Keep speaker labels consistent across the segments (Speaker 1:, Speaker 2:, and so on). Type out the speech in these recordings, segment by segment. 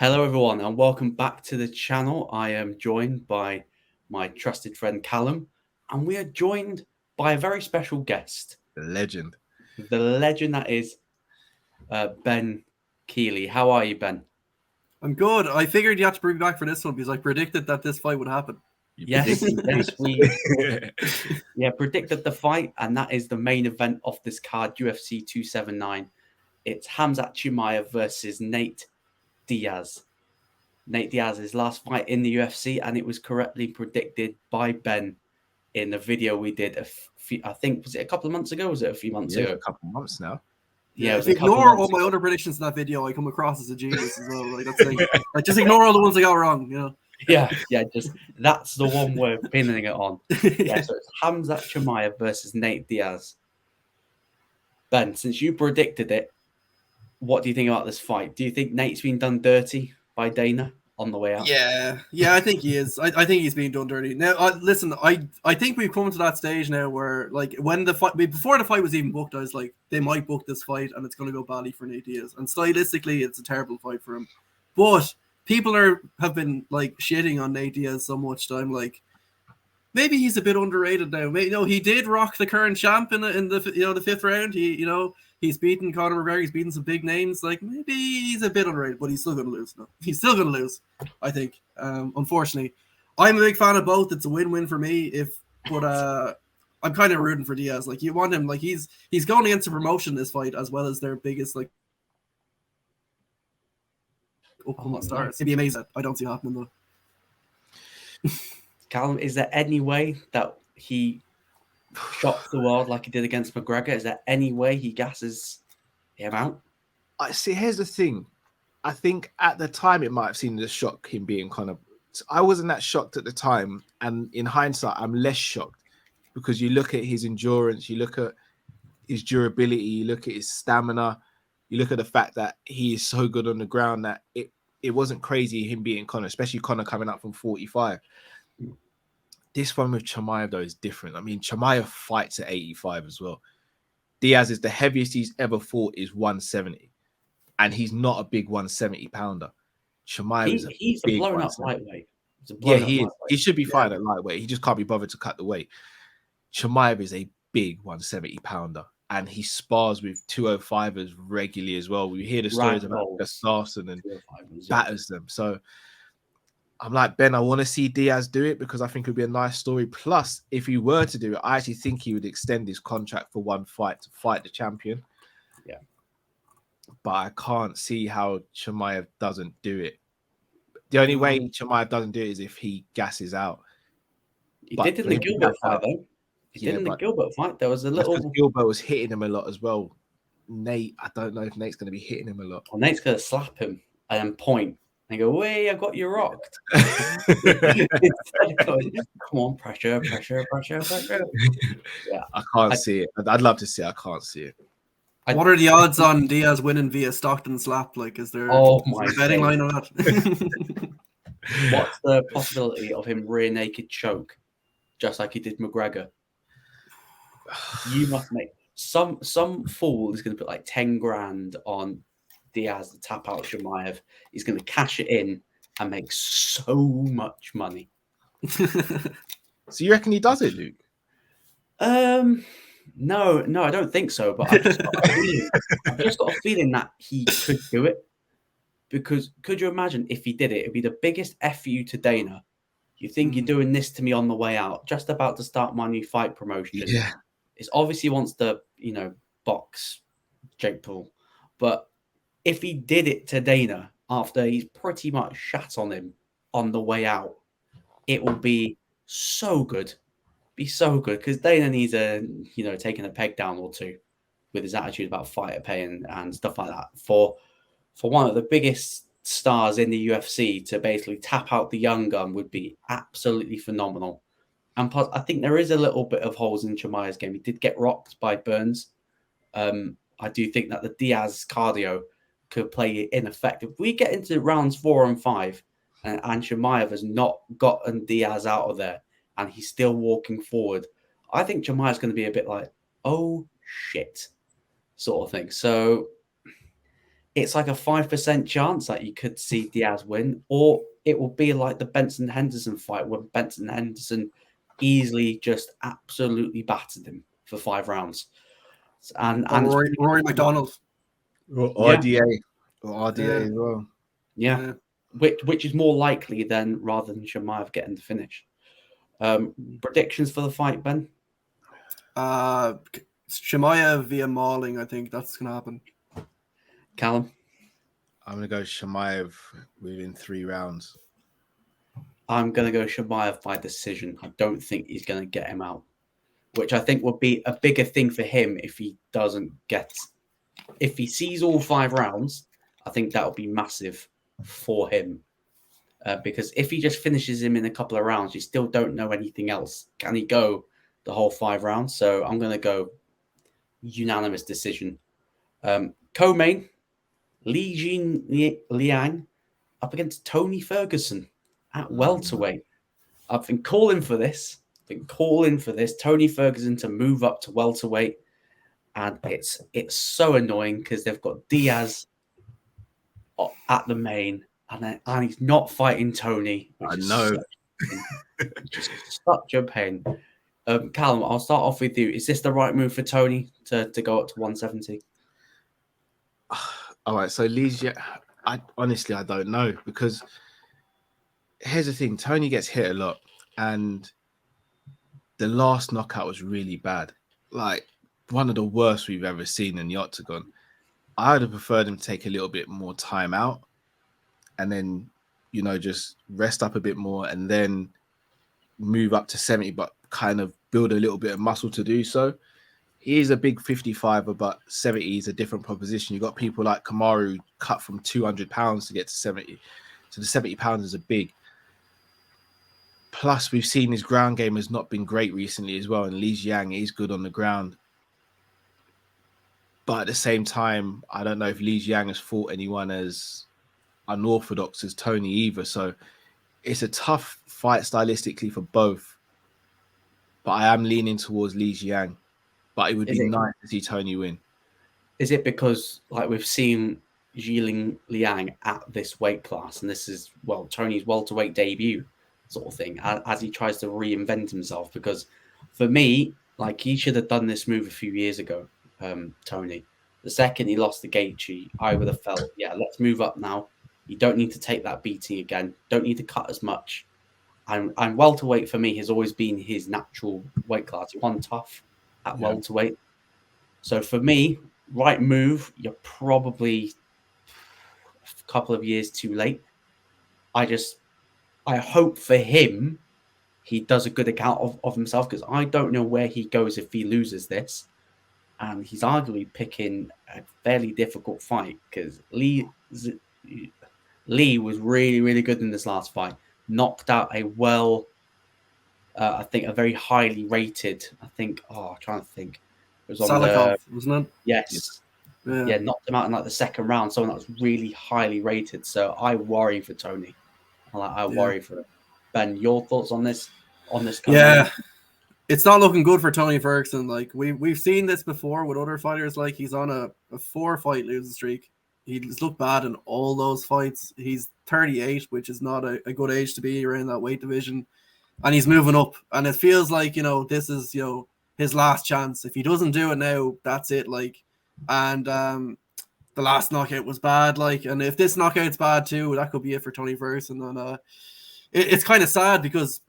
Speaker 1: Hello, everyone, and welcome back to the channel. I am joined by my trusted friend Callum, and we are joined by a very special guest.
Speaker 2: The legend
Speaker 1: that is Ben Kiely. How are you, Ben?
Speaker 3: I'm good. I figured you had to bring me back for this one because I predicted that this fight would happen.
Speaker 1: Yes, we predicted the fight, and that is the main event of this card, UFC 279. It's Khamzat Chimaev versus Nate Diaz. Nate Diaz's last fight in the UFC, and it was correctly predicted by Ben in the video we did. I think, was it a couple of months ago? Or was it a few months ago?
Speaker 2: A couple of months now.
Speaker 3: Yeah, if you ignore all my other predictions in that video, I come across as a genius as well. Like, that's like just ignore all the ones I got wrong. You know.
Speaker 1: Yeah, just that's the one we're pinning it on. Yeah, so it's Khamzat Chimaev versus Nate Diaz. Ben, since you predicted it, what do you think about this fight? Do you think Nate's been done dirty by Dana on the way out?
Speaker 3: Yeah, I think he is. I think he's being done dirty. Now, listen, I think we've come to that stage now where, like, when the fight, before the fight was even booked, I was like, they might book this fight and it's going to go badly for Nate Diaz. And stylistically, it's a terrible fight for him. But people have been like shitting on Nate Diaz so much that I'm like, maybe he's a bit underrated now. Maybe, he did rock the current champ in the fifth round. He's beaten Conor McGregor. He's beaten some big names. Like, maybe he's a bit underrated, but he's still going to lose. No, he's still going to lose, I think. Unfortunately, I'm a big fan of both. It's a win-win for me. But I'm kind of rooting for Diaz. Like, you want him. Like, he's going against a promotion this fight as well as their biggest upcoming stars. It'd be amazing. I don't see it happening though.
Speaker 1: Callum, is there any way that he shocks the world like he did against McGregor? Is there any way he gasses him out?
Speaker 2: I see. Here's the thing. I think at the time it might have seemed to shock him being kind of. I wasn't that shocked at the time, and in hindsight, I'm less shocked because you look at his endurance, you look at his durability, you look at his stamina, you look at the fact that he is so good on the ground that it wasn't crazy him being Conor, especially Conor coming up from 45. This one with Chimaev, though, is different. I mean, Chimaev fights at 85 as well. Diaz is the heaviest he's ever fought is 170. And he's not a big 170 pounder. Chimaev
Speaker 1: he's a blown up lightweight.
Speaker 2: He is. He should be fighting at lightweight. He just can't be bothered to cut the weight. Chimaev is a big 170 pounder. And he spars with 205ers regularly as well. We hear the stories about Sanderson and batters them. So I'm like, Ben, I want to see Diaz do it because I think it would be a nice story. Plus, if he were to do it, I actually think he would extend his contract for one fight to fight the champion.
Speaker 1: Yeah.
Speaker 2: But I can't see how Chimaev doesn't do it. The only way Chimaev doesn't do it is if he gasses out.
Speaker 1: He did in the Gilbert fight, though. He did in the Gilbert fight. There was a little...
Speaker 2: Gilbert was hitting him a lot as well. Nate, I don't know if Nate's going to be hitting him a lot.
Speaker 1: Well, Nate's going to slap him and then point and go, "Way, I got you rocked." Come on, pressure. Yeah,
Speaker 2: I can't see it. I'd love to see it. I can't see it.
Speaker 3: What are the odds on Diaz winning via Stockton slap? Like, is there a betting line on that?
Speaker 1: What's the possibility of him rear naked choke, just like he did McGregor? You must make some fool is going to put like 10 grand on Diaz to tap out Chimaev. He's going to cash it in and make so much money.
Speaker 2: So you reckon he does it, Luke?
Speaker 1: No, I don't think so. But I've just got a feeling that he could do it. Because could you imagine if he did it? It'd be the biggest FU to Dana. You think you're doing this to me on the way out? Just about to start my new fight promotion.
Speaker 2: Yeah,
Speaker 1: it's obviously wants to box Jake Paul, but if he did it to Dana after he's pretty much shat on him on the way out, it will be so good. Be so good because Dana needs taking a peg down or two with his attitude about fighter pay and stuff like that. For one of the biggest stars in the UFC to basically tap out the young gun would be absolutely phenomenal. And plus, I think there is a little bit of holes in Chimaev's game. He did get rocked by Burns. I do think that the Diaz cardio could play in effect. If we get into rounds 4 and 5 and Chimaev has not gotten Diaz out of there and he's still walking forward, I think Chimaev's going to be a bit like, oh, shit, sort of thing. So it's like a 5% chance that you could see Diaz win, or it will be like the Benson Henderson fight when Benson Henderson easily just absolutely battered him for 5 rounds. And it's
Speaker 3: Rory McDonald.
Speaker 2: Or RDA. Or RDA as well.
Speaker 1: Yeah. Which is more likely rather than Chimaev getting the finish. Predictions for the fight, Ben?
Speaker 3: Chimaev via mauling, I think that's going to happen.
Speaker 1: Callum?
Speaker 2: I'm going to go Chimaev within 3 rounds.
Speaker 1: I'm going to go Chimaev by decision. I don't think he's going to get him out, which I think would be a bigger thing for him if he sees all 5 rounds. I think that would be massive for him. Because if he just finishes him in a couple of rounds, you still don't know anything else. Can he go the whole 5 rounds? So I'm going to go unanimous decision. Co-main, Li Jingliang up against Tony Ferguson at welterweight. I've been calling for this. Tony Ferguson to move up to welterweight. And it's so annoying because they've got Diaz at the main. And he's not fighting Tony.
Speaker 2: I know.
Speaker 1: Such a pain. Callum, I'll start off with you. Is this the right move for Tony to go up to 170?
Speaker 2: All right. So I honestly don't know, because here's the thing. Tony gets hit a lot, and the last knockout was really bad. Like one of the worst we've ever seen in the octagon. I would have preferred him to take a little bit more time out and then, just rest up a bit more and then move up to 70, but kind of build a little bit of muscle to do so. He is a big 55er, but 70 is a different proposition. You've got people like Kamaru cut from 200 pounds to get to 70. So the 70 pounds is a big. Plus, we've seen his ground game has not been great recently as well. And Li Jingliang is good on the ground. But at the same time, I don't know if Li Jingliang has fought anyone as unorthodox as Tony either. So it's a tough fight stylistically for both. But I am leaning towards Li Jingliang. But it would be nice to see Tony win. Is
Speaker 1: it because we've seen Jingliang at this weight class, and this is Tony's welterweight debut sort of thing, as he tries to reinvent himself? Because for me, he should have done this move a few years ago, Tony. The second he lost to Gaethje, I would have felt, let's move up now. You don't need to take that beating again. Don't need to cut as much. And welterweight for me has always been his natural weight class. He won tough at welterweight. So for me, right move, you're probably a couple of years too late. I hope for him he does a good account of himself, because I don't know where he goes if he loses this. And he's arguably picking a fairly difficult fight, because Lee was really, really good in this last fight. Knocked out I think a very highly rated, I'm trying to think. It was on
Speaker 3: Salikov, wasn't it?
Speaker 1: Yes. Yeah, knocked him out in the second round. Someone that was really highly rated. So I worry for Tony. I worry for him. Ben, your thoughts on this?
Speaker 3: Yeah, it's not looking good for Tony Ferguson. We've seen this before with other fighters. He's on a 4-fight losing streak. He's looked bad in all those fights. He's 38, which is not a good age to be around that weight division. And he's moving up. And it feels like, this is, his last chance. If he doesn't do it now, that's it. And the last knockout was bad. And if this knockout's bad too, that could be it for Tony Ferguson. And it's kind of sad, because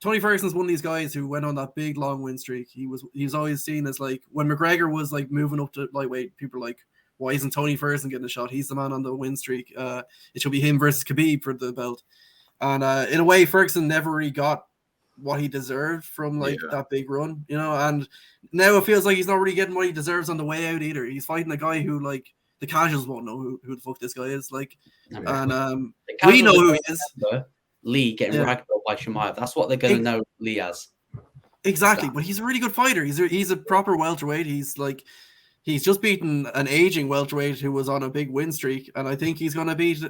Speaker 3: Tony Ferguson's one of these guys who went on that big long win streak. He's always seen as when McGregor was moving up to lightweight, people were why isn't Tony Ferguson getting a shot? He's the man on the win streak. It should be him versus Khabib for the belt. And in a way, Ferguson never really got what he deserved from that big run, and now it feels like he's not really getting what he deserves on the way out either. He's fighting a guy who the casuals won't know who the fuck this guy is. And we know who he is.
Speaker 1: Lee getting ragdolled by Chimaev. That's what they're going to know Lee as.
Speaker 3: Exactly, but he's a really good fighter. He's a proper welterweight. He's just beaten an aging welterweight who was on a big win streak, and I think he's going to beat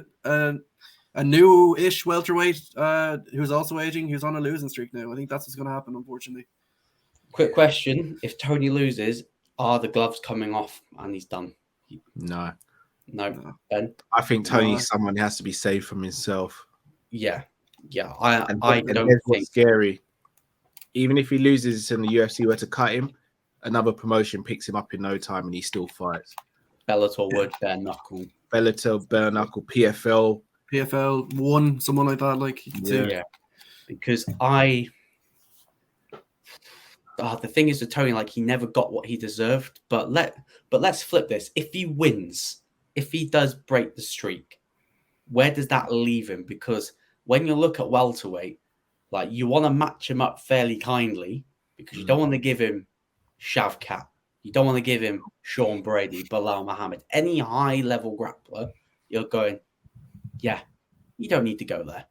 Speaker 3: a new-ish welterweight who's also aging, who's on a losing streak now. I think that's what's going to happen, unfortunately.
Speaker 1: Quick question. If Tony loses, are the gloves coming off and he's done?
Speaker 2: No.
Speaker 1: No, Ben.
Speaker 2: I think Tony's
Speaker 3: No.
Speaker 2: someone who has to be saved from himself.
Speaker 1: Yeah.
Speaker 2: And
Speaker 1: I
Speaker 2: and
Speaker 1: don't
Speaker 2: here's
Speaker 1: think.
Speaker 2: what's scary. Even if he loses and the UFC were to cut him, another promotion picks him up in no time and he still fights.
Speaker 1: Bellator would bare knuckle.
Speaker 2: Bellator, bare knuckle, PFL.
Speaker 3: PFL 1, someone like that. Like you can see.
Speaker 1: Yeah. Because the thing is with Tony, like he never got what he deserved. But let's flip this. If he wins, if he does break the streak, where does that leave him? Because when you look at welterweight, like you want to match him up fairly kindly because you don't want to give him Shavkat. You don't want to give him Sean Brady, Bilal Muhammad, any high-level grappler. You're going, yeah, you don't need to go there.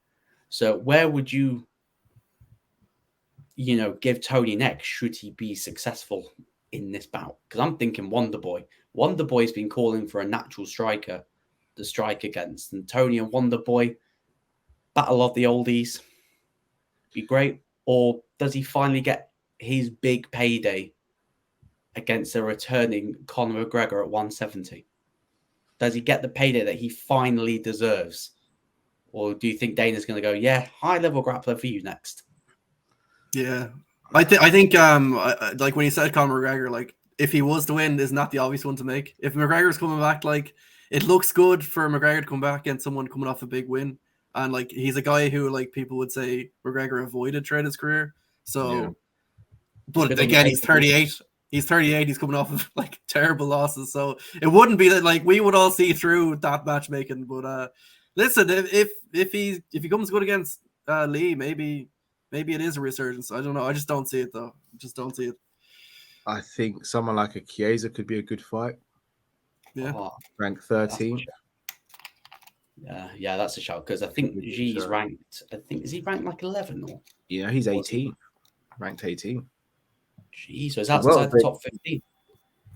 Speaker 1: So where would you give Tony next should he be successful in this bout? Because I'm thinking Wonderboy. Wonderboy's been calling for a natural striker to strike against. And Tony and Wonderboy, battle of the oldies, be great. Or does he finally get his big payday against a returning Conor McGregor at 170? Does he get the payday that he finally deserves? Or do you think Dana's going to go, yeah, high-level grappler for you next?
Speaker 3: Yeah. I think like when you said Conor McGregor, like if he was to win, isn't that the obvious one to make? If McGregor's coming back, like it looks good for McGregor to come back against someone coming off a big win. And like he's a guy who like people would say McGregor avoided throughout his career. So
Speaker 2: Yeah.
Speaker 3: but again, he's 38. He's 38. He's coming off of like terrible losses. So it wouldn't be that like we would all see through that matchmaking. But listen, if he comes good against Lee, maybe it is a resurgence. I don't know. I just don't see it though. Just don't see it.
Speaker 2: I think someone like a Chiesa could be a good fight.
Speaker 3: Yeah.
Speaker 2: Rank 13.
Speaker 1: Yeah, that's a shout because I think G's ranked. Is he ranked like 11 or?
Speaker 2: Yeah, he's 18. Ranked 18.
Speaker 1: Jeez, so is that outside the top 15?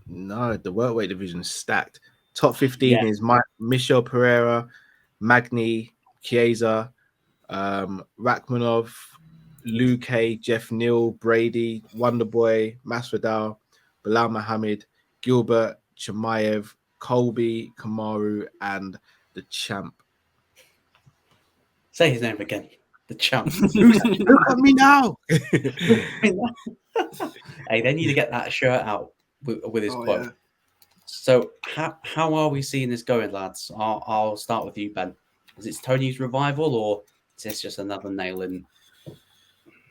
Speaker 2: No, the welterweight division is stacked. Top 15 is Michel Pereira, Magny, Chiesa, Rachmanov, Luque, Jeff Neal, Brady, Wonderboy, Masvidal, Bilal Muhammad, Gilbert, Chimaev, Colby, Kamaru, and the champ.
Speaker 1: Say his name again. The champ.
Speaker 2: Look at me now.
Speaker 1: Hey, they need to get that shirt out with his quote.
Speaker 3: Yeah.
Speaker 1: So how are we seeing this going, lads? I'll start with you, Ben. Is it Tony's revival or is this just another nail in?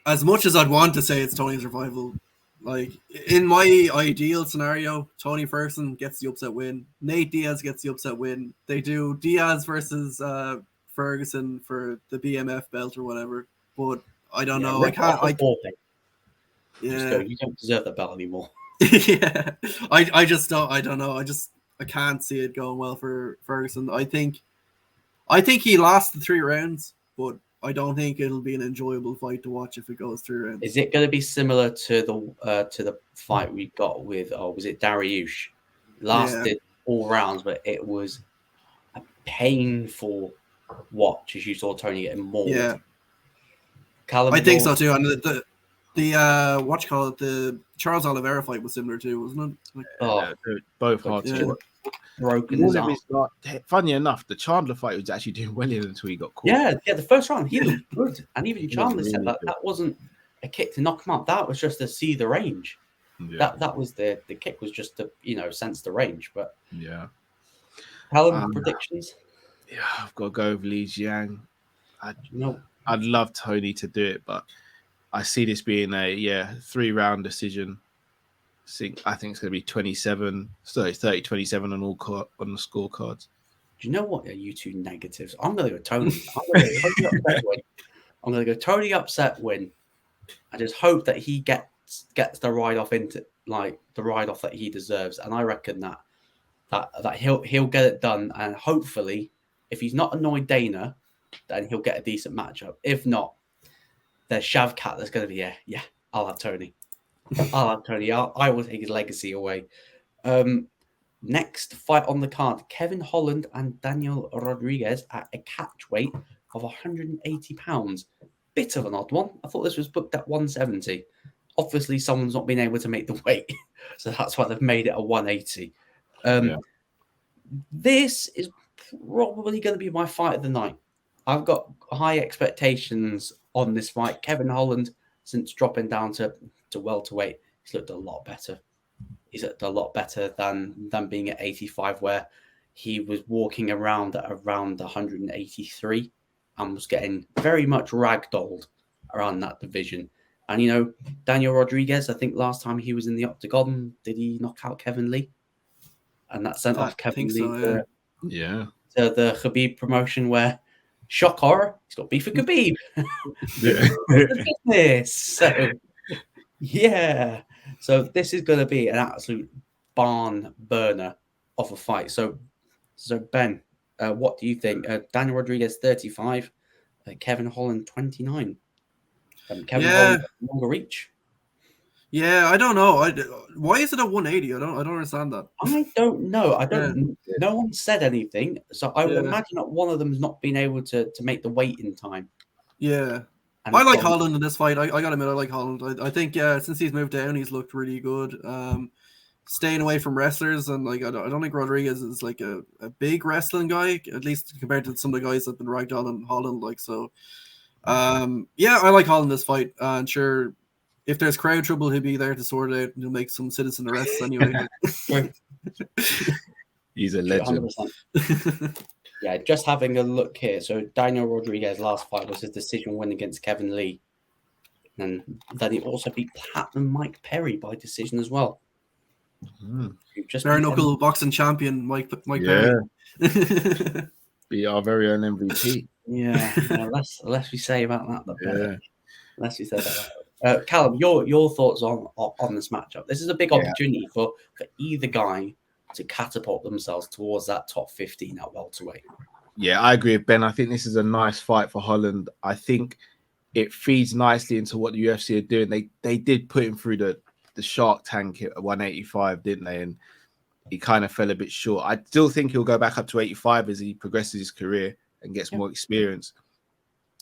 Speaker 3: As much as I'd want to say it's Tony's revival, like in my ideal scenario, Tony Ferguson gets the upset win. Nate Diaz gets the upset win. They do Diaz versus Ferguson for the BMF belt or whatever. But I don't know.
Speaker 1: You don't deserve the belt anymore.
Speaker 3: Yeah, I just don't. I don't know. I can't see it going well for Ferguson. I think he lost the 3 rounds, but I don't think it'll be an enjoyable fight to watch if it goes 3 rounds.
Speaker 1: Is it going to be similar to the fight we got with was it Dariush? Lasted all rounds, but it was a painful watch as you saw Tony getting mauled.
Speaker 3: Yeah,
Speaker 1: Callum,
Speaker 3: I think so too. And the what you call it, the Charles Oliveira fight was similar too, wasn't it?
Speaker 2: Both hard to watch.
Speaker 1: Broken his arm.
Speaker 2: Funny enough, the Chandler fight was actually doing well until he got caught.
Speaker 1: Yeah, the first round he looked good, and even Chandler said that wasn't a kick to knock him out. That was just to see the range. Yeah. That was the kick was just to sense the range. But
Speaker 2: yeah,
Speaker 1: Callum, predictions.
Speaker 2: Yeah, I've got to go with Li Jingliang. I'd love Tony to do it, but I see this being a 3-round decision. I think it's going to be 30-27 on the scorecards.
Speaker 1: Do you know what? Are you two negatives? I'm going to go Tony. I'm going to go Tony upset win. I just hope that he gets the ride off into the ride off that he deserves, and I reckon that he'll get it done. And hopefully, if he's not annoyed Dana, then he'll get a decent matchup. If not, there's Shavkat that's going to be I'll have Tony. I will take his legacy away. Next fight on the card, Kevin Holland and Daniel Rodriguez at a catch weight of 180 pounds. Bit of an odd one. I thought this was booked at 170. Obviously, someone's not been able to make the weight, so that's why they've made it a 180. This is probably going to be my fight of the night. I've got high expectations on this fight. Kevin Holland, since dropping down to welterweight, he's looked a lot better. He's looked a lot better than being at 85, where he was walking around at around 183 and was getting very much ragdolled around that division. And, you know, Daniel Rodriguez, I think last time he was in the octagon, did he knock out Kevin Lee? And that sent off Kevin Lee
Speaker 3: so, yeah.
Speaker 1: To the Khabib promotion, where, shock horror, he's got beef with Khabib. Business. So, yeah. So this is going to be an absolute barn burner of a fight. So Ben, what do you think? Daniel Rodriguez 35, Kevin Holland 29. Kevin Holland longer reach.
Speaker 3: Yeah, I don't know. Why is it at 180? I don't understand that.
Speaker 1: I don't know. No one said anything, so I would imagine that one of them's not been able to make the weight in time.
Speaker 3: Yeah. And I like Holland in this fight. I gotta admit, I like Holland. I think since he's moved down, he's looked really good. Staying away from wrestlers, and like I don't think Rodriguez is like a big wrestling guy, at least compared to some of the guys that've been ragged on in Holland. Like so, yeah, I like Holland in this fight. And sure, if there's crowd trouble, he'll be there to sort it out. He'll make some citizen arrests anyway.
Speaker 2: He's a legend.
Speaker 1: Yeah, just having a look here. So Daniel Rodriguez's last fight was his decision win against Kevin Lee. And then he also beat Platinum Mike Perry by decision as well.
Speaker 3: Bare knuckle boxing champion Mike Perry.
Speaker 2: Be our very own MVP.
Speaker 1: Yeah, less we say about that, the better. Less we say about that. Callum, your thoughts on this matchup? This is a big opportunity for either guy to catapult themselves towards that top 15 at welterweight.
Speaker 2: Yeah, I agree with Ben. I think this is a nice fight for Holland. I think it feeds nicely into what the UFC are doing. They did put him through the shark tank at 185, didn't they? And he kind of fell a bit short. I still think he'll go back up to 85 as he progresses his career and gets more experience.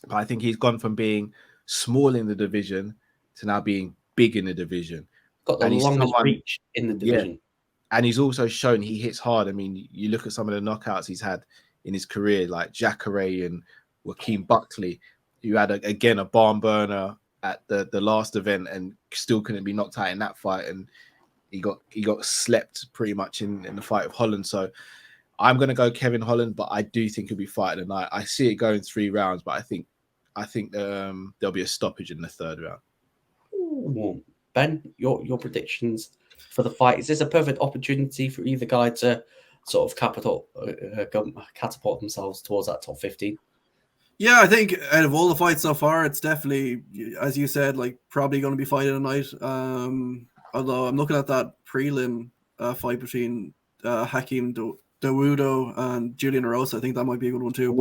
Speaker 2: But I think he's gone from being small in the division to now being big in the division.
Speaker 1: Got the longest reach in the division.
Speaker 2: Yeah. And he's also shown he hits hard. I mean, you look at some of the knockouts he's had in his career, like Jacare and Joaquin Buckley, who had, a barn burner at the last event and still couldn't be knocked out in that fight. And he got slept pretty much in the fight of Holland. So I'm going to go Kevin Holland, but I do think he'll be fighting tonight. I see it going 3 rounds, but I think there'll be a stoppage in the 3rd round.
Speaker 1: Ooh. Ben, your predictions for the fight. Is this a perfect opportunity for either guy to sort of catapult themselves towards that top 15?
Speaker 3: Yeah, I think out of all the fights so far, it's definitely, as you said, like probably going to be fighting tonight. Although I'm looking at that prelim fight between Hakeem Dawodo and Julian Erosa. I think that might be a good one too.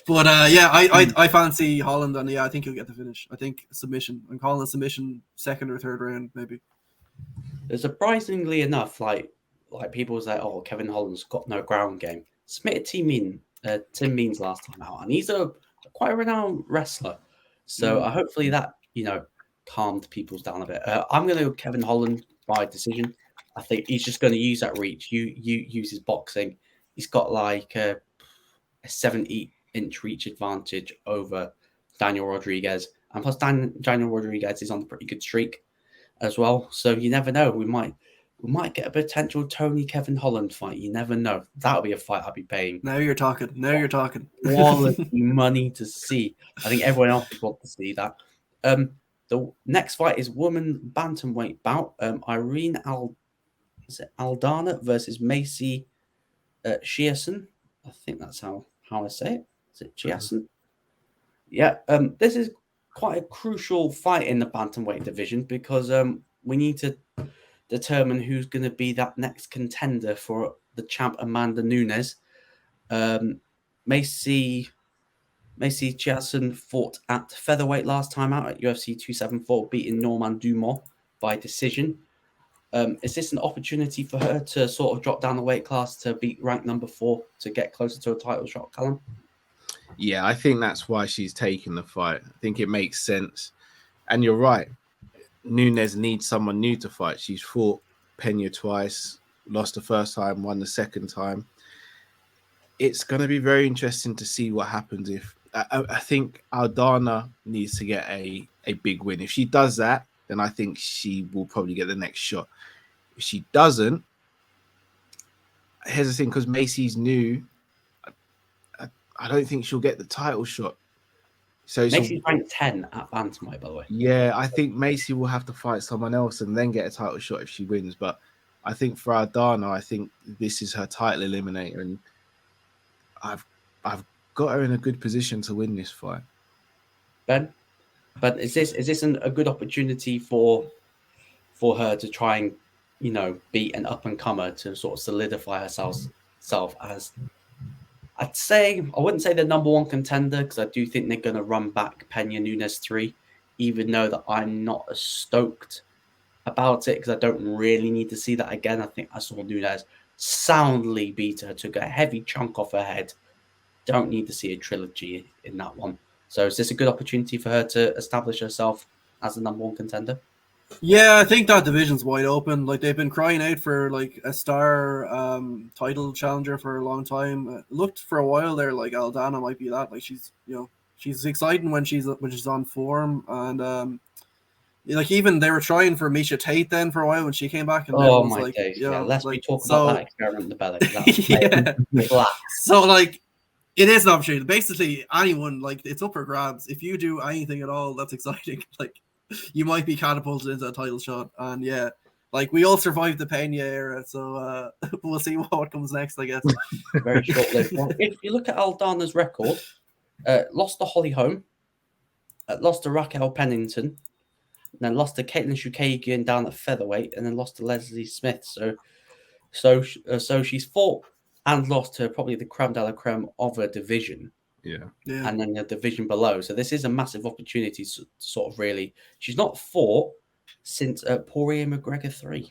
Speaker 3: But I fancy Holland, and I think he'll get the finish. I think submission. I'm calling a submission 2nd or 3rd round, maybe.
Speaker 1: Surprisingly enough, like people say, "Oh, Kevin Holland's got no ground game." Submitted Tim Means last time out, and he's quite a renowned wrestler. So hopefully that calmed people's down a bit. I'm going to go Kevin Holland by decision. I think he's just going to use that reach. You use his boxing. He's got like a 70-inch reach advantage over Daniel Rodriguez, and plus Daniel Rodriguez is on a pretty good streak as well. So you never know. We might get a potential Tony Kevin Holland fight. You never know. That'll be a fight I'll be paying.
Speaker 3: Now you're talking.
Speaker 1: Quality money to see. I think everyone else would want to see that. The next fight is woman bantamweight bout. Irene Aldana versus Macy Chiasson. I think that's how I say it. Is it Chiasson? Yeah. This is quite a crucial fight in the bantamweight division because we need to determine who's going to be that next contender for the champ Amanda Nunes. Macy Chiasson fought at featherweight last time out at UFC 274, beating Norman Dumont by decision. Is this an opportunity for her to sort of drop down the weight class to beat rank number 4 to get closer to a title shot, Callum?
Speaker 2: Yeah, I think that's why she's taking the fight. I think it makes sense. And you're right. Nunes needs someone new to fight. She's fought Pena twice. lost the first time, won the second time. It's going to be very interesting to see what happens if I think Aldana needs to get a big win. If she does that, then I think she will probably get the next shot. If she doesn't, here's the thing, because Macy's new, I don't think she'll get the title shot. So
Speaker 1: Macy's ranked 10 at bantamweight, by the way.
Speaker 2: Yeah, I think Macy will have to fight someone else and then get a title shot if she wins. But I think for Aldana, I think this is her title eliminator, and I've got her in a good position to win this fight.
Speaker 1: Ben, but is this a good opportunity for her to try and, you know, beat an up and comer to sort of solidify herself as, I wouldn't say the number one contender, because I do think they're going to run back Pena Nunes 3, even though that I'm not as stoked about it, because I don't really need to see that again. I think I saw Nunes soundly beat her, took a heavy chunk off her head. Don't need to see a trilogy in that one. So is this a good opportunity for her to establish herself as the number one contender?
Speaker 3: Yeah, I think that division's wide open. Like, they've been crying out for like a star title challenger for a long time. Looked for a while there like Aldana might be that. Like, she's exciting when she's on form, and like, even they were trying for Misha Tate then for a while when she came back. And
Speaker 1: oh
Speaker 3: was
Speaker 1: my
Speaker 3: like,
Speaker 1: days!
Speaker 3: you know,
Speaker 1: Yeah, let's
Speaker 3: like,
Speaker 1: be talking about that experiment in the belly.
Speaker 3: yeah. So like, it is an opportunity. Basically, anyone, like, it's up for grabs. If you do anything at all, that's exciting. Like, you might be catapulted into a title shot. And yeah, like, we all survived the Pena era, so we'll see what comes next, I guess.
Speaker 1: Very short-lived. Well, if you look at Aldana's record, lost to Holly Holm, lost to Raquel Pennington, then lost to Caitlin Chukagian down at featherweight, and then lost to Leslie Smith. So she's fought and lost to probably the creme de la creme of her division.
Speaker 2: Yeah.
Speaker 1: And then the division below. So this is a massive opportunity to sort of really. She's not fought since Poirier McGregor 3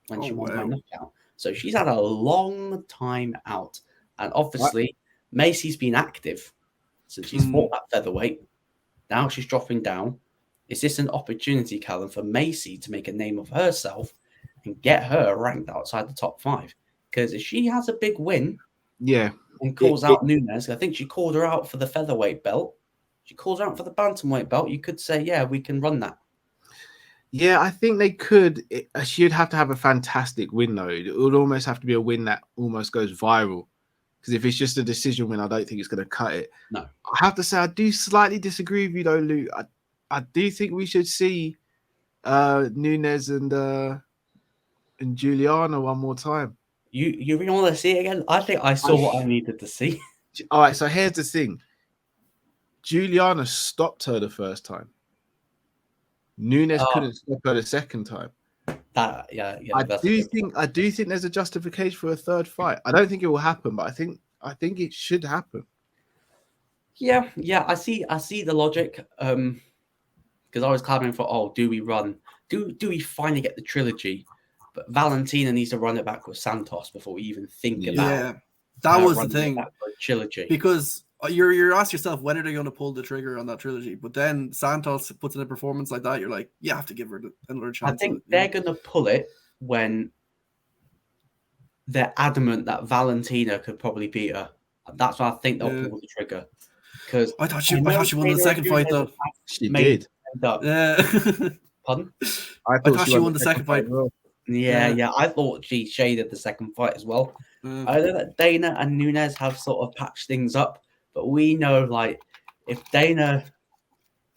Speaker 1: when she won by knockout. So she's had a long time out. And obviously, Macy's been active since she's fought that featherweight. Now she's dropping down. Is this an opportunity, Callum, for Macy to make a name of herself and get her ranked outside the top 5? Because if she has a big win, and calls out Nunes, I think she called her out for the featherweight belt. She calls her out for the bantamweight belt. You could say, yeah, we can run that.
Speaker 2: Yeah, I think they could. She'd have to have a fantastic win, though. It would almost have to be a win that almost goes viral. Because if it's just a decision win, I don't think it's going to cut it.
Speaker 1: No.
Speaker 2: I have to say, I do slightly disagree with you, though, Luke. I do think we should see Nunes and Juliana one more time.
Speaker 1: You really want to see it again? I think I saw what I needed to see.
Speaker 2: All right, so here's the thing. Juliana stopped her the first time. Nunes couldn't stop her the second time.
Speaker 1: I
Speaker 2: do think there's a justification for a third fight. I don't think it will happen, but I think it should happen.
Speaker 1: Yeah, I see the logic. Because I was clamoring for, do we run? Do we finally get the trilogy? But Valentina needs to run it back with Santos before we even think about.
Speaker 3: Yeah, that was the thing.
Speaker 1: Trilogy.
Speaker 3: Because you're asking yourself, when are they going to pull the trigger on that trilogy? But then Santos puts in a performance like that, you're like, you have to give her another chance.
Speaker 1: I think they're going to pull it when they're adamant that Valentina could probably beat her. That's why I think they'll pull the trigger. Because
Speaker 3: I thought she won the second fight, though.
Speaker 2: She did.
Speaker 3: Yeah.
Speaker 1: Pardon?
Speaker 2: I thought
Speaker 3: she won the second fight.
Speaker 2: Well.
Speaker 1: Yeah. I thought she shaded the second fight as well. I know that Dana and Nunes have sort of patched things up, but we know, like, if Dana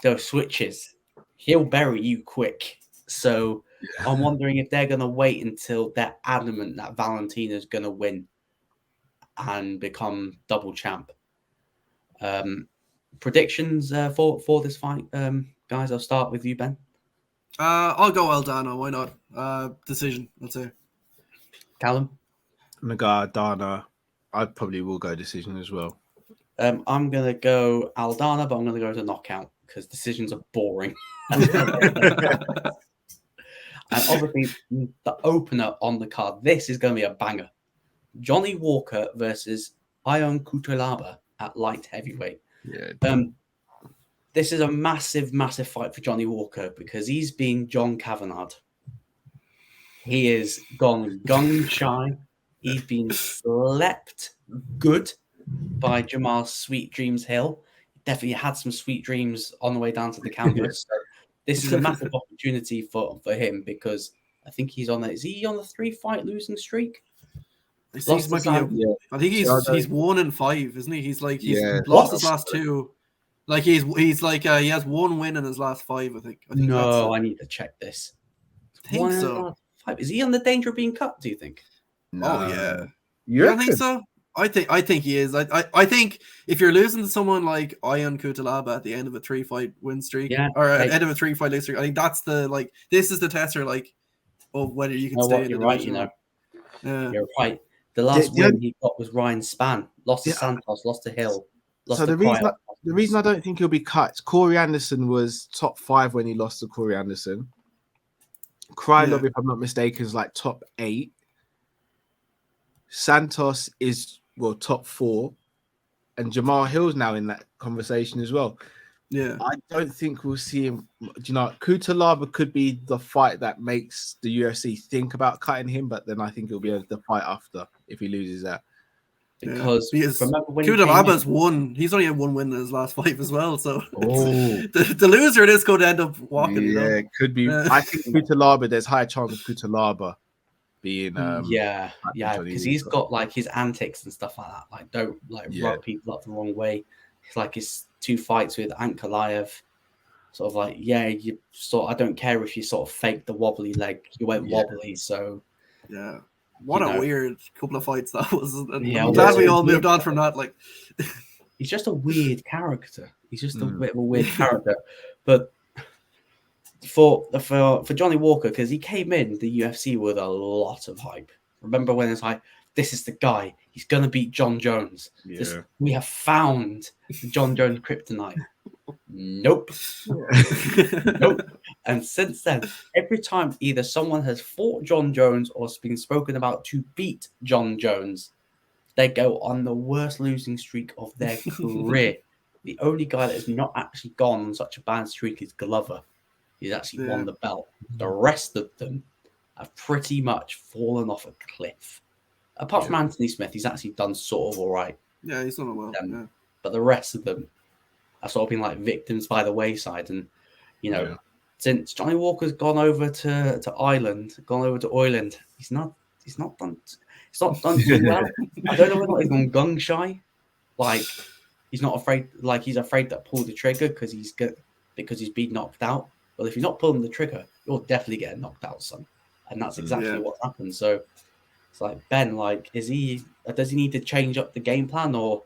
Speaker 1: does switches, he'll bury you quick. So I'm wondering if they're going to wait until they're adamant that Valentina's going to win and become double champ. Predictions for this fight, guys. I'll start with you, Ben.
Speaker 3: I'll go Aldana. Why not? Decision, let's say.
Speaker 1: Callum?
Speaker 2: I'm going to go Aldana. I probably will go decision as well.
Speaker 1: I'm going to go Aldana, but I'm going to go to knockout because decisions are boring. And obviously, the opener on the card, this is going to be a banger. Johnny Walker versus Ion Cutelaba at light heavyweight.
Speaker 2: Yeah.
Speaker 1: This is a massive, massive fight for Johnny Walker because he's been John Kavanagh. He is gone gung shy. He's been slept good by Jamal's Sweet Dreams Hill. Definitely had some sweet dreams on the way down to the canvas. So this is a massive opportunity for him because I think he's on. Is he on the 3-fight losing streak?
Speaker 3: I think he's 1-5, isn't he? He's lost his last 2. Like he has 1 win in his last 5. I think
Speaker 1: no, I need to check this.
Speaker 3: I think so.
Speaker 1: Is he on the danger of being cut? Do you think?
Speaker 3: No. Oh yeah,
Speaker 2: you
Speaker 3: don't think so? I think he is. I think if you're losing to someone like Ion Cutelaba at the end of a 3-fight win streak, or at the end of a 3-fight losing streak, I think that's this is the tester of whether you can stay in the division.
Speaker 1: You're right. The last win he got was Ryan Spann. Lost to Santos, lost to Hill.
Speaker 2: The reason I don't think he'll be cut, Corey Anderson was top 5 when he lost to Corey Anderson. Krylov, if I'm not mistaken, is like top 8. Santos is top 4, and Jamal Hill's now in that conversation as well.
Speaker 3: Yeah,
Speaker 2: I don't think we'll see him. Do you know, Cutelaba could be the fight that makes the UFC think about cutting him, but then I think it'll be the fight after if he loses that.
Speaker 1: Because remember when
Speaker 3: Cutelaba's won, he's only had 1 win in his last 5 as well. So the loser of this could end up walking.
Speaker 2: Yeah, it could be. I think Cutelaba. There's higher chance of Cutelaba being.
Speaker 1: Because he's got like his antics and stuff like that. Like don't rub people up the wrong way. It's like his 2 fights with Ankalaev. Sort of like I don't care if you sort of fake the wobbly leg. You went wobbly, so
Speaker 3: yeah. What a weird couple of fights that was. I'm glad we all moved on from that. Like,
Speaker 1: he's just a weird character. He's just a bit of a weird character. But for Johnny Walker, because he came in the UFC with a lot of hype. Remember when it's like, this is the guy. He's gonna beat John Jones. We have found the John Jones kryptonite. Nope. Nope. And since then, every time either someone has fought John Jones or has been spoken about to beat John Jones, they go on the worst losing streak of their career. The only guy that has not actually gone on such a bad streak is Glover. He's actually won the belt. The rest of them have pretty much fallen off a cliff. Apart from Anthony Smith, he's actually done sort of all right.
Speaker 3: Yeah, he's done well.
Speaker 1: But the rest of them have sort of been like victims by the wayside. And, since Johnny Walker's gone over to Ireland, he's not done too well. I don't know whether he's gone gung shy. Like, he's not afraid, he's afraid to pull the trigger because he's been knocked out. Well, if you're not pulling the trigger, you'll definitely get knocked out, son. And that's exactly what happened. So it's like, Ben, does he need to change up the game plan, or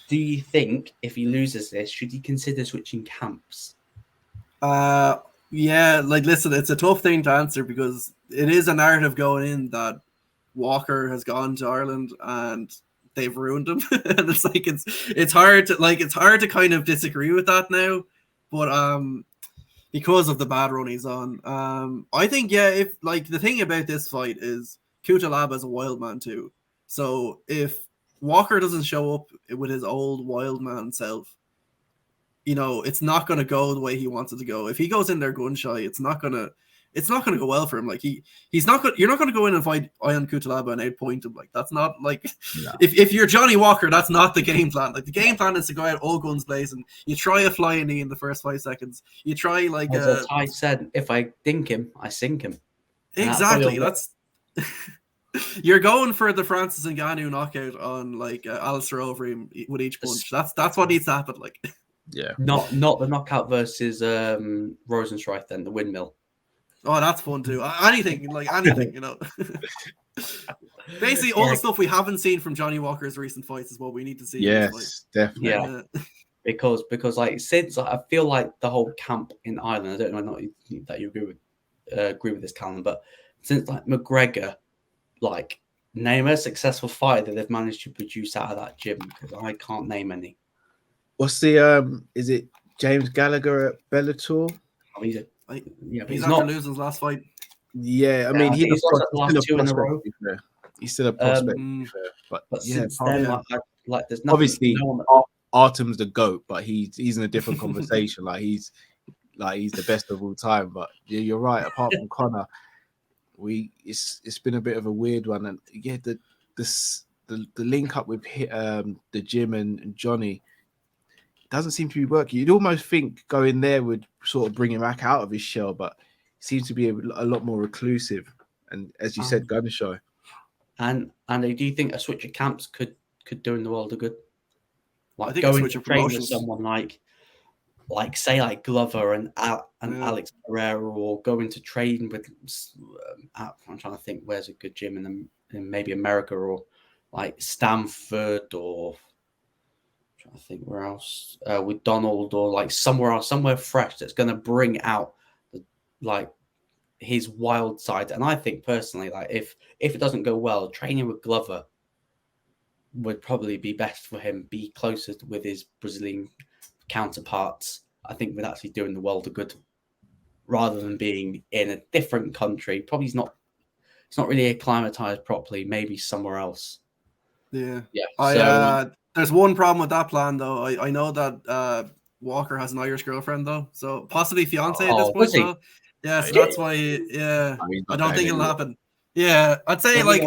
Speaker 1: do you think if he loses this, should he consider switching camps?
Speaker 3: Listen, it's a tough thing to answer because it is a narrative going in that Walker has gone to Ireland and they've ruined him. And it's hard to kind of disagree with that now. But because of the bad run he's on, I think if the thing about this fight is Cutelaba is a wild man too. So if Walker doesn't show up with his old wild man self, it's not going to go the way he wants it to go. If he goes in there gun shy, it's not going to go well for him. Like he's not going. You're not going to go in and fight Ion Cutelaba and outpoint him. Like that's not if you're Johnny Walker, that's not the game plan. Like the game plan is to go out all guns blazing. You try a flying knee in the first 5 seconds. You try
Speaker 1: as I said, if I dink him, I sink him.
Speaker 3: Exactly. That's. You're going for the Francis Ngannou knockout on Alistair Overeem with each punch. That's what needs to happen.
Speaker 2: Yeah.
Speaker 1: Not the knockout versus Rosenstrike then, the windmill.
Speaker 3: Oh, that's fun too. Anything. Basically, all the stuff we haven't seen from Johnny Walker's recent fights is what we need to see.
Speaker 2: Yes, definitely.
Speaker 1: Yeah. Because since I feel like the whole camp in Ireland, I don't know that you agree with this, Callum, but since McGregor, name a successful fighter that they've managed to produce out of that gym, because I can't name any.
Speaker 2: What's the is it James Gallagher at Bellator?
Speaker 1: Oh,
Speaker 3: he's not losing his last fight.
Speaker 2: Yeah, I mean
Speaker 1: he's lost the last 2 in a row.
Speaker 2: He's still a prospect,
Speaker 1: but since then, there's nothing.
Speaker 2: Obviously, Artem's the GOAT, but he's in a different conversation. He's the best of all time. But you're right. Apart from Conor, it's been a bit of a weird one, and yeah, the link up with the Jim and Johnny doesn't seem to be working. You'd almost think going there would sort of bring him back out of his shell, but he seems to be a lot more reclusive. And as you said, gun show.
Speaker 1: And do you think a switch of camps could do in the world of good? Like
Speaker 3: I think
Speaker 1: going to train with someone like say like Glover and Alex Pereira, or going to train with I'm trying to think where's a good gym in maybe America, or like Stanford, or I'm trying to think where else with Donald, or like somewhere else, somewhere fresh that's going to bring out like his wild side. And I think personally, like if it doesn't go well, training with Glover would probably be best for him, be closer with his Brazilian counterparts. I think would actually doing the world of good, rather than being in a different country. Probably it's not really acclimatized properly, maybe somewhere else.
Speaker 3: Yeah.
Speaker 1: So
Speaker 3: there's one problem with that plan though. I know that Walker has an Irish girlfriend though, so possibly fiance at this point though. Yeah, so that's why I don't think it'll happen. Yeah, I'd say like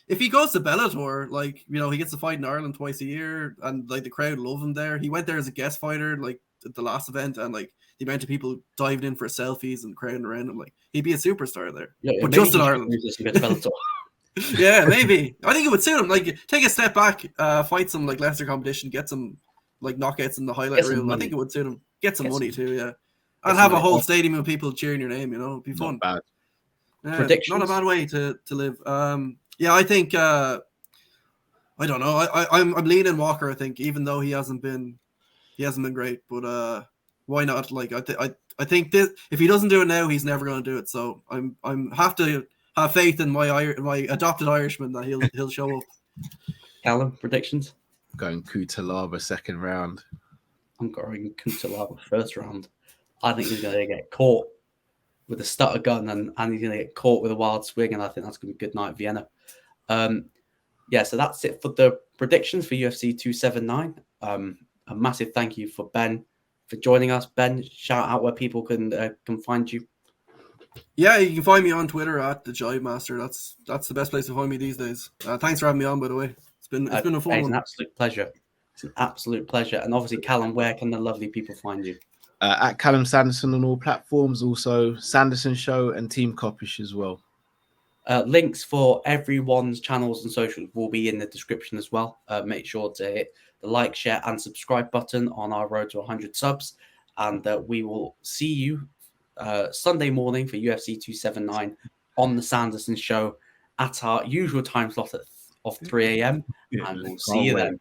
Speaker 3: if he goes to Bellator, like, you know, he gets to fight in Ireland twice a year, and like the crowd love him there. He went there as a guest fighter, like at the last event, and like the amount of people diving in for selfies and crowding around him, like he'd be a superstar there.
Speaker 1: Yeah,
Speaker 3: but just in Ireland. Yeah, maybe. I think it would suit him. Like, take a step back, fight some like lesser competition, get some like knockouts in the highlight reel. I think it would suit him. Get some money too, yeah. And have a whole stadium of people cheering your name. You know, it'd be fun.
Speaker 2: Not bad.
Speaker 3: Yeah,
Speaker 1: Predictions?
Speaker 3: not a bad way to live. Yeah, I think I don't know. I'm leaning Walker. I think, even though he hasn't been great, but why not? Like I think this, if he doesn't do it now, he's never going to do it. So I'm have to have faith in my adopted Irishman that he'll show up.
Speaker 1: Callum, predictions?
Speaker 2: I'm going Kutalaba second round.
Speaker 1: I'm going Kutalaba first round. I think he's going to get caught with a stutter gun, and he's going to get caught with a wild swing, and I think that's going to be a good night, Vienna. Yeah, so that's it for the predictions for UFC 279. A massive thank you for Ben for joining us. Ben, shout out where people can find you.
Speaker 3: Yeah, you can find me on Twitter at the Jive Master. That's the best place to find me these days. Thanks for having me on, by the way. It's been a fun one.
Speaker 1: It's an absolute pleasure. It's an absolute pleasure. And obviously, Callum, where can the lovely people find you?
Speaker 2: At Callum Sanderson on all platforms, also Sanderson Show and Team Coppish as well.
Speaker 1: Links for everyone's channels and socials will be in the description as well. Make sure to hit the like, share, and subscribe button on our road to 100 subs. And we will see you Sunday morning for UFC 279 on the Sanderson Show at our usual time slot of 3 a.m. And we'll see you then.